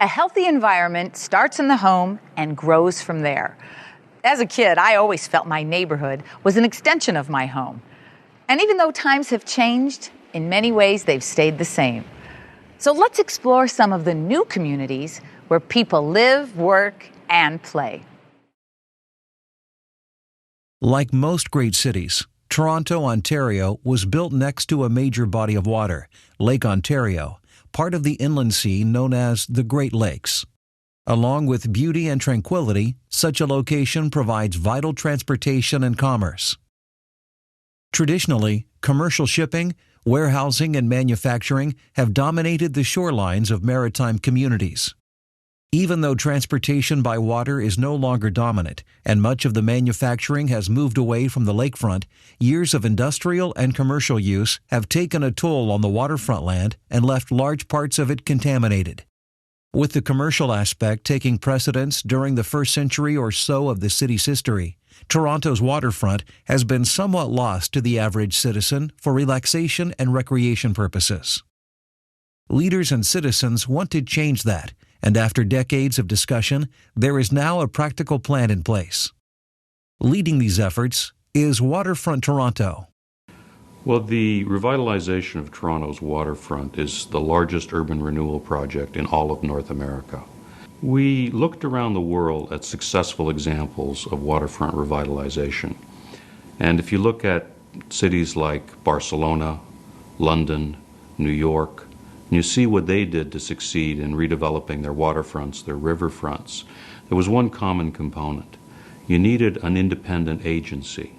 A healthy environment starts in the home and grows from there. As a kid, I always felt my neighborhood was an extension of my home. And even though times have changed, in many ways they've stayed the same. So let's explore some of the new communities where people live, work, and play. Like most great cities, Toronto, Ontario was built next to a major body of water, Lake Ontario, part of the inland sea known as the Great Lakes. Along with beauty and tranquility, such a location provides vital transportation and commerce. Traditionally, commercial shipping, warehousing, and manufacturing have dominated the shorelines of maritime communities. Even though transportation by water is no longer dominant and much of the manufacturing has moved away from the lakefront, years of industrial and commercial use have taken a toll on the waterfront land and left large parts of it contaminated. With the commercial aspect taking precedence during the first century or so of the city's history, Toronto's waterfront has been somewhat lost to the average citizen for relaxation and recreation purposes. Leaders and citizens want to change that, and after decades of discussion, there is now a practical plan in place. Leading these efforts is Waterfront Toronto. Well, the revitalization of Toronto's waterfront is the largest urban renewal project in all of North America. We looked around the world at successful examples of waterfront revitalization. And if you look at cities like Barcelona, London, New York, you see what they did to succeed in redeveloping their waterfronts, their riverfronts. There was one common component. You needed an independent agency.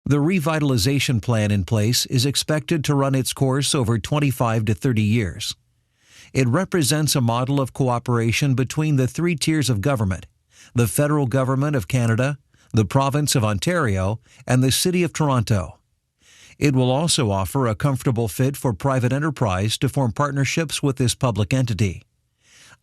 The revitalization plan in place is expected to run its course over 25 to 30 years. It represents a model of cooperation between the three tiers of government: the federal government of Canada, the province of Ontario, and the City of Toronto. It will also offer a comfortable fit for private enterprise to form partnerships with this public entity.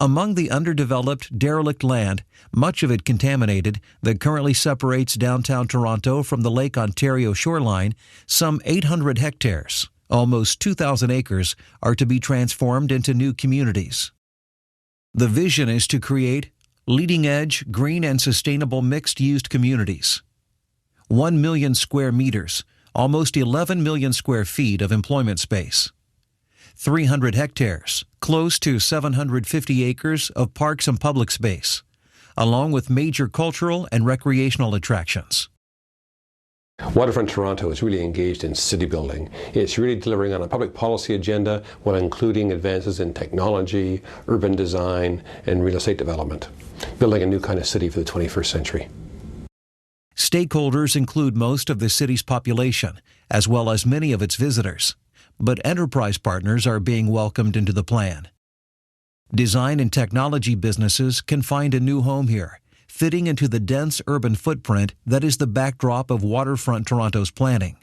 Among the underdeveloped, derelict land, much of it contaminated, that currently separates downtown Toronto from the Lake Ontario shoreline, some 800 hectares, almost 2,000 acres, are to be transformed into new communities. The vision is to create leading-edge, green and sustainable mixed-use communities. 1 million square meters, almost 11 million square feet of employment space. 300 hectares, close to 750 acres of parks and public space, along with major cultural and recreational attractions. Waterfront Toronto is really engaged in city building. It's really delivering on a public policy agenda while including advances in technology, urban design, and real estate development, building a new kind of city for the 21st century. Stakeholders include most of the city's population, as well as many of its visitors, but enterprise partners are being welcomed into the plan. Design and technology businesses can find a new home here, fitting into the dense urban footprint that is the backdrop of Waterfront Toronto's planning.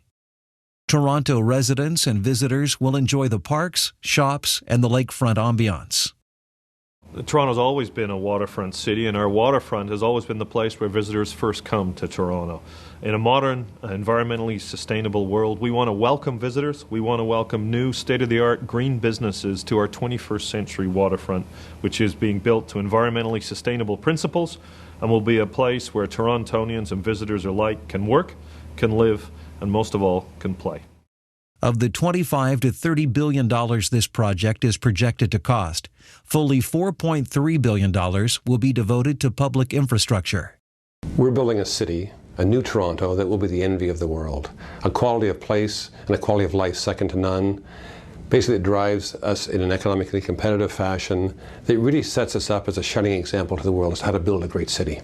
Toronto residents and visitors will enjoy the parks, shops, and the lakefront ambiance. Toronto's always been a waterfront city, and our waterfront has always been the place where visitors first come to Toronto. In a modern, environmentally sustainable world, we want to welcome visitors. We want to welcome new, state-of-the-art green businesses to our 21st century waterfront, which is being built to environmentally sustainable principles and will be a place where Torontonians and visitors alike can work, can live, and most of all, can play. Of the $25 to $30 billion this project is projected to cost, fully $4.3 billion will be devoted to public infrastructure. We're building a city, a new Toronto, that will be the envy of the world. A quality of place and a quality of life second to none. Basically, it drives us in an economically competitive fashion that really sets us up as a shining example to the world as to how to build a great city.